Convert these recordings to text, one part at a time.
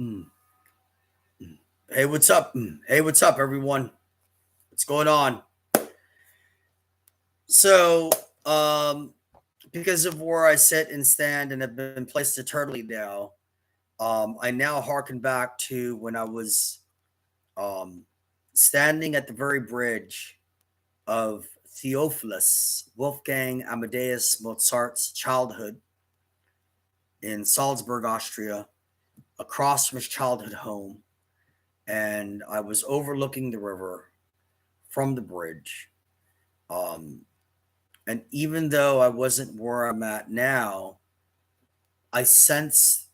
Mm, mm. Hey, what's up? Hey, what's up, everyone? What's going on? So, um, because of where I sit and stand and have been placed eternally now, I now hearken back to when I was um, standing at the very bridge of Theophilus Wolfgang Amadeus Mozart's childhood in Salzburg, Austria, across from his childhood home, and I was overlooking the river from the bridge. Um, and even though I wasn't where I'm at now, I sensed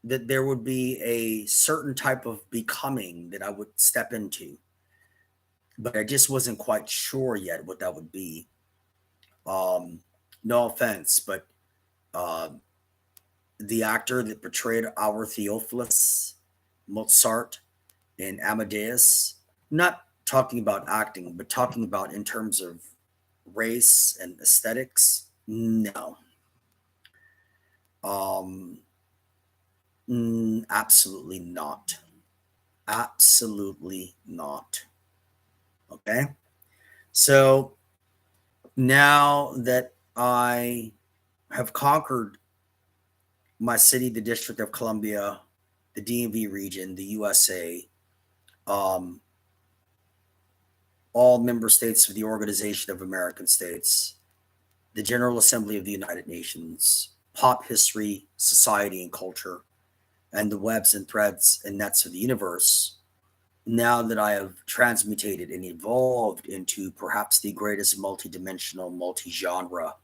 that there would be a certain type of becoming that I would step into, but I just wasn't quite sure yet what that would be. Um, no offense, but uh, the actor that portrayed our Theophilus Mozart in Amadeus, not talking about acting, but talking about in terms of race and aesthetics, no. Um, Absolutely not. Absolutely not. Okay. So now that I have conquered my city, the District of Columbia, the DMV region, the USA, um, all member states of the Organization of American States, the General Assembly of the United Nations, pop history, society, and culture, and the webs and threads and nets of the universe, now that I have transmutated and evolved into perhaps the greatest multidimensional, multi-genre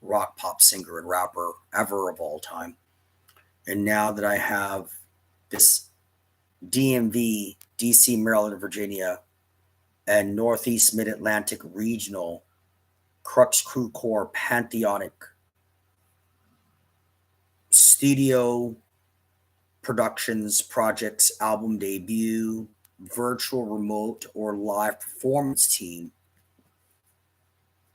rock pop singer and rapper ever of all time, and now that I have this DMV, DC, Maryland, Virginia, and Northeast Mid Atlantic regional Crux Crew Core pantheonic studio productions, projects, album debut, virtual, remote, or live performance team,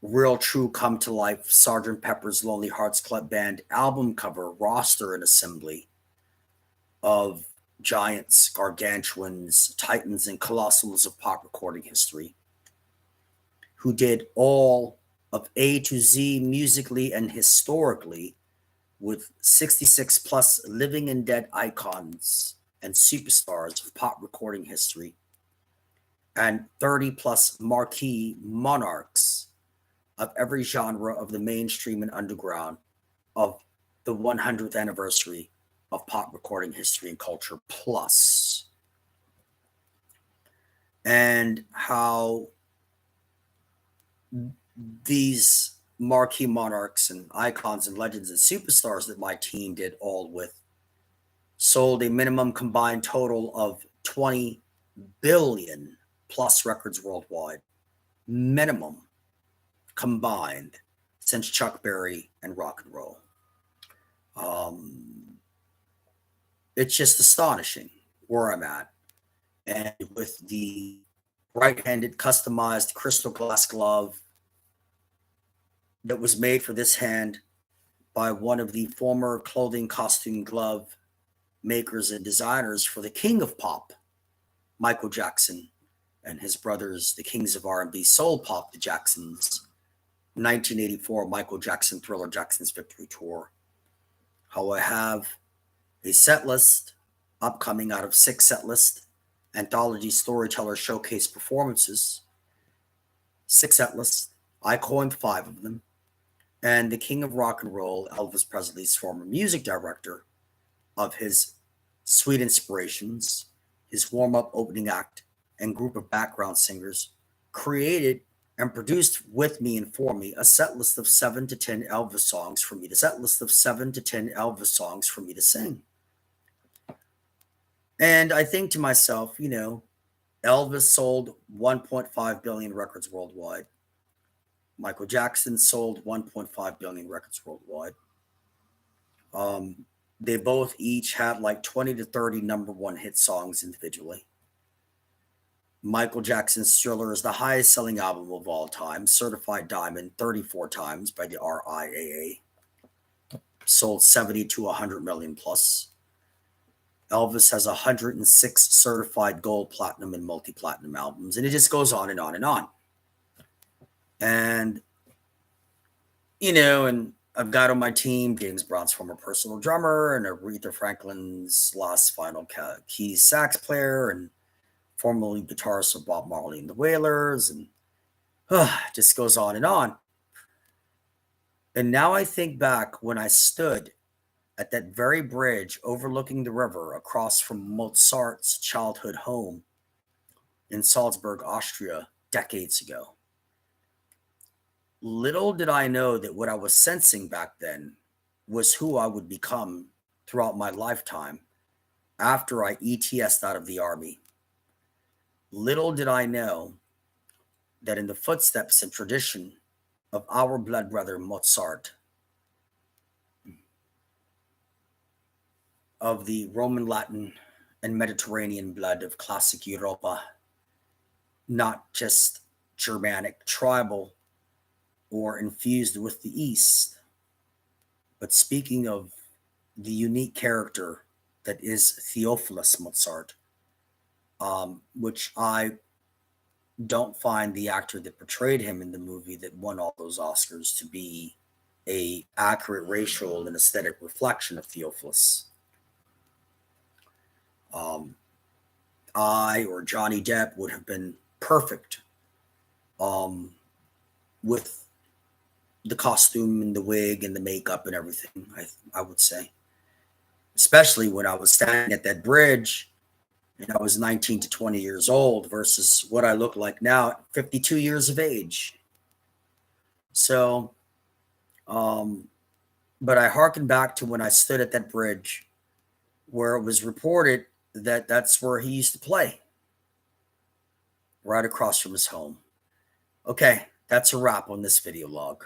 real, true, come to life, Sergeant Pepper's Lonely Hearts Club Band album cover, roster, and assembly of giants, gargantuans, titans, and colossals of pop recording history, who did all of A to Z musically and historically with 66 plus living and dead icons and superstars of pop recording history, and 30 plus marquee monarchs of every genre of the mainstream and underground of the 100th anniversary of pop recording history and culture plus. And how these marquee monarchs and icons and legends and superstars that my team did all with sold a minimum combined total of 20 billion plus records worldwide, minimum combined, since Chuck Berry and rock and roll. Um, it's just astonishing where I'm at. And with the right-handed customized crystal glass glove that was made for this hand by one of the former clothing costume glove makers and designers for the king of pop, Michael Jackson, and his brothers, the kings of R&B soul pop, the Jacksons, 1984 Michael Jackson Thriller Jackson's Victory Tour. How I have a set list upcoming out of 6 set list anthology storyteller showcase performances, 6 set lists. I coined 5 of them. And the king of rock and roll, Elvis Presley's former music director, of his Sweet Inspirations, his warm-up opening act, and group of background singers, created and produced with me and for me a set list of 7 to 10 Elvis songs for me to sing. And I think to myself, Elvis sold 1.5 billion records worldwide. Michael Jackson sold 1.5 billion records worldwide. They both each had like 20 to 30 number one hit songs individually. Michael Jackson's Thriller is the highest selling album of all time, certified diamond 34 times by the RIAA. Sold 70 to 100 million plus. Elvis has 106 certified gold, platinum, and multi-platinum albums, and it just goes on and on and on. And, and I've got on my team James Brown's former personal drummer and Aretha Franklin's last final keys sax player and formerly guitarist of Bob Marley and the Wailers, and just goes on and on. And now I think back when I stood at that very bridge overlooking the river across from Mozart's childhood home in Salzburg, Austria, decades ago. Little did I know that what I was sensing back then was who I would become throughout my lifetime after I ETS'd out of the army. Little did I know that in the footsteps and tradition of our blood brother Mozart, of the Roman, Latin, and Mediterranean blood of classic Europa, not just Germanic, tribal, or infused with the East, but speaking of the unique character that is Theophilus Mozart, which I don't find the actor that portrayed him in the movie that won all those Oscars to be a accurate racial and aesthetic reflection of Theophilus. I or Johnny Depp would have been perfect with the costume and the wig and the makeup and everything, I would say. Especially when I was standing at that bridge and I was 19 to 20 years old versus what I look like now at 52 years of age. So, but I hearken back to when I stood at that bridge where it was reported that that's where he used to play, right across from his home. Okay, that's a wrap on this video log.